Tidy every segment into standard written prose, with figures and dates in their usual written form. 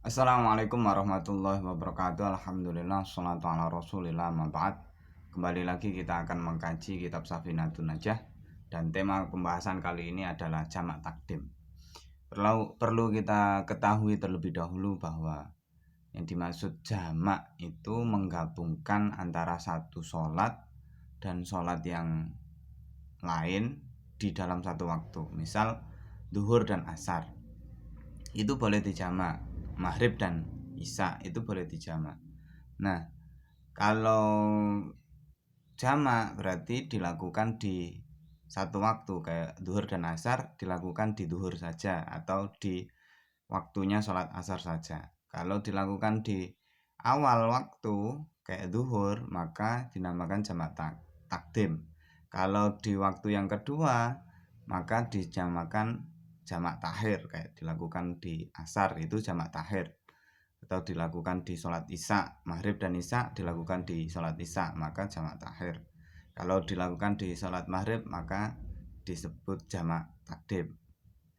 Assalamualaikum warahmatullahi wabarakatuh. Alhamdulillah, sholatu ala rasulillah, ma ba'd. Kembali lagi kita akan mengkaji kitab Safinatun Najah. Dan tema pembahasan kali ini adalah jamak takdim. Perlu kita ketahui terlebih dahulu bahwa yang dimaksud jamak itu menggabungkan antara satu sholat dan sholat yang lain di dalam satu waktu. Misal duhur dan asar itu boleh dijamak, maghrib dan isya itu boleh dijamak. Nah, kalau jamak berarti dilakukan di satu waktu, kayak duhur dan asar dilakukan di duhur saja atau di waktunya sholat asar saja. Kalau dilakukan di awal waktu kayak duhur, maka dinamakan jamak takdim. Kalau di waktu yang kedua, maka dijamakan jamak takhir, kayak dilakukan di asar itu jamak takhir, atau dilakukan di sholat isya, maghrib dan isya dilakukan di sholat isya, maka jamak takhir. Kalau dilakukan di sholat maghrib, maka disebut jamak takdim.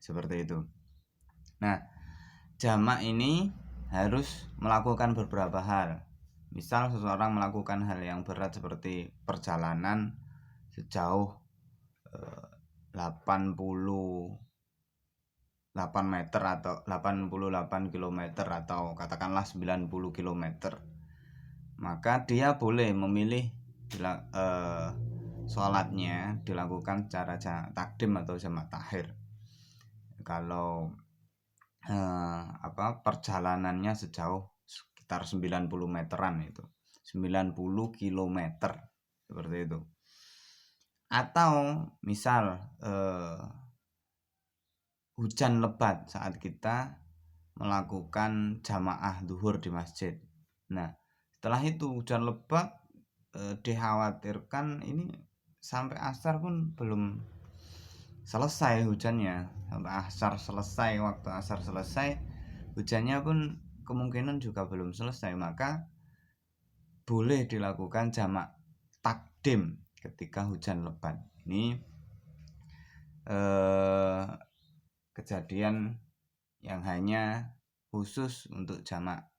Seperti itu. Nah, jamak ini harus melakukan beberapa hal. Misal seseorang melakukan hal yang berat seperti perjalanan sejauh 88 meter atau 88 km atau katakanlah 90 km, maka dia boleh memilih sholatnya dilakukan secara takdim atau jamak takhir. Kalau perjalanannya sejauh sekitar 90 meteran, itu 90 km seperti itu. Atau misal hujan lebat saat kita melakukan jamaah duhur di masjid. Nah, setelah itu hujan lebat, dikhawatirkan ini sampai asar pun belum selesai hujannya. Sampai asar selesai, waktu asar selesai, hujannya pun kemungkinan juga belum selesai. Maka boleh dilakukan jamak takdim ketika hujan lebat. Ini kejadian yang hanya khusus untuk jamak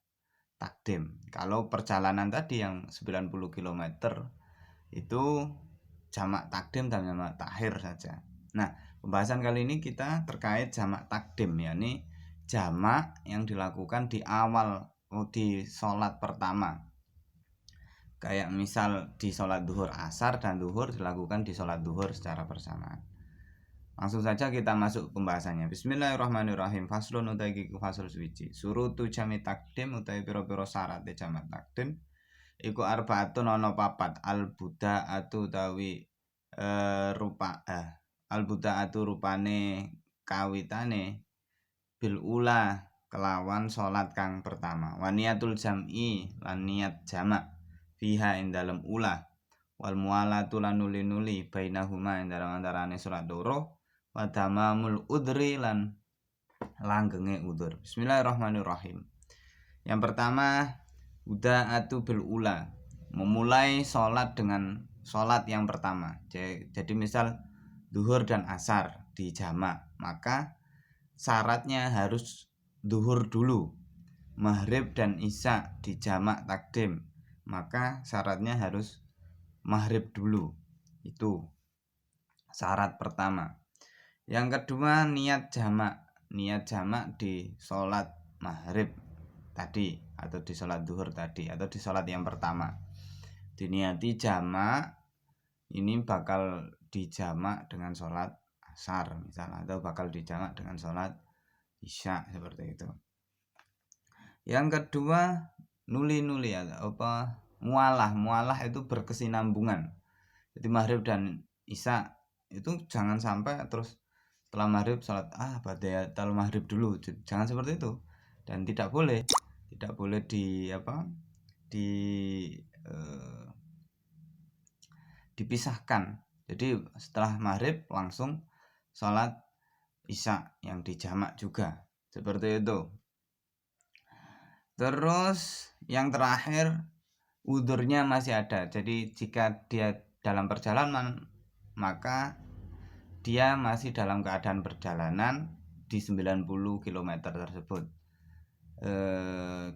takdim. Kalau perjalanan tadi yang 90 km itu jamak takdim dan jamak takhir saja. Nah, pembahasan kali ini kita terkait jamak takdim, yakni jamak yang dilakukan di awal di sholat pertama. Kayak misal di sholat duhur asar dan duhur dilakukan di sholat duhur secara bersamaan. Langsung saja kita masuk pembahasannya. Bismillahirrahmanirrahim. Faslun utawi fasl suci. Surutu jami takdim utawi pira-pira syarat jamak takdim iku arbaatun ana papat. Al-buda'atu utawi al-buda'atu rupane kawitane bil ula kelawan salat kang pertama. Wa niyatul jam'i lan niat jamak fiha ing dalem ula. Wal mualatu lan nuli-nuli bainahuma ing dalem antarane salat loro. Wa tamamul udri lan langgenge udur. Bismillahirrahmanirrahim. Yang pertama, uda'atu bil ula, memulai sholat dengan sholat yang pertama. Jadi misal duhur dan asar di jamak, maka syaratnya harus duhur dulu. Maghrib dan isya di jamak takdim, maka syaratnya harus maghrib dulu. Itu syarat pertama. Yang kedua, niat jamak di sholat maghrib tadi, atau di sholat duhur tadi, atau di sholat yang pertama. Diniati jamak ini bakal dijamak dengan sholat asar misalnya, atau bakal dijamak dengan sholat isya, seperti itu. Yang kedua, nuli-nuli atau mualah itu berkesinambungan. Jadi maghrib dan isya itu jangan sampai terus setelah maghrib sholat ba'datal maghrib dulu, jangan seperti itu. Dan tidak boleh dipisahkan. Jadi setelah maghrib langsung sholat isya yang dijamak juga, seperti itu. Terus yang terakhir, udurnya masih ada. Jadi jika dia dalam perjalanan, maka dia masih dalam keadaan perjalanan di 90 km tersebut.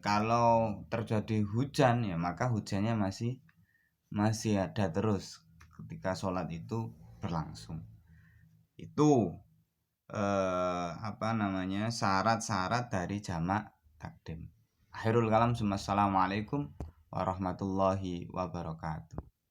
kalau terjadi hujan ya maka hujannya masih ada terus ketika sholat itu berlangsung. Itu syarat-syarat dari jamak takdim. Akhirul kalam, assalamualaikum warahmatullahi wabarakatuh.